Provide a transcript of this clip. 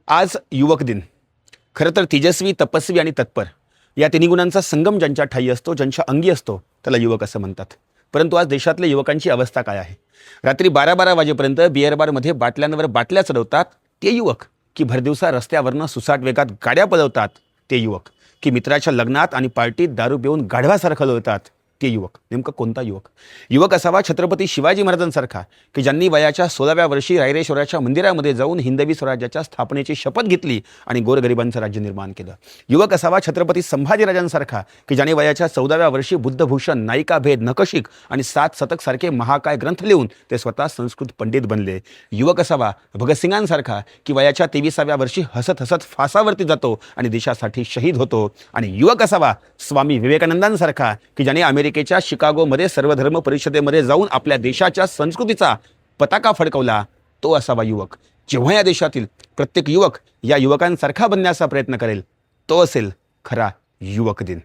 आज युवक दिन. खरं तर तेजस्वी, तपस्वी आणि तत्पर या तिन्ही गुणांचा संगम ज्यांच्या ठायी असतो, ज्यांच्या अंगी असतो, त्याला युवक असं म्हणतात. परंतु आज देशातल्या युवकांची अवस्था काय आहे? रात्री 12-12 वाजेपर्यंत बिअर बारमध्ये बाटल्यांवर बाटल्या चढवतात ते युवक, की भरदिवसा रस्त्यावरनं सुसाट वेगात गाड्या पळवतात ते युवक, की मित्राच्या लग्नात आणि पार्टीत दारू पिऊन गाढवासारखं लोळतात ते युवक? नेमकं कोणता युवक? युवक असावा छत्रपती शिवाजी महाराजांसारखा, की ज्यांनी वयाच्या 16व्या वर्षी रायरेश्वराच्या मंदिरामध्ये जाऊन हिंदवी स्वराज्याच्या स्थापनेची शपथ घेतली आणि गोरगरिबांचं राज्य निर्माण केलं. युवक असावा छत्रपती संभाजीराजांसारखा, की ज्याने वयाच्या 14व्या वर्षी बुद्धभूषण, नायिकाभेद, नकशिक आणि 7 शतक सारखे महाकाय ग्रंथ लिहून ते स्वतः संस्कृत पंडित बनले. युवक असावा भगतसिंगांसारखा, की वयाच्या 23व्या वर्षी हसत हसत फासावरती जातो आणि देशासाठी शहीद होतो. आणि युवक असावा स्वामी विवेकानंदांसारखा, की ज्याने अमेरिकेच्या शिकागोमध्ये सर्वधर्म परिषदेमध्ये जाऊन आपल्या देशाच्या संस्कृतीचा पताका फडकवला. तो असावा युवक. जेव्हा या देशातील प्रत्येक युवक या युवकांसारखा बनण्याचा प्रयत्न करेल, तो असेल खरा युवक दिन.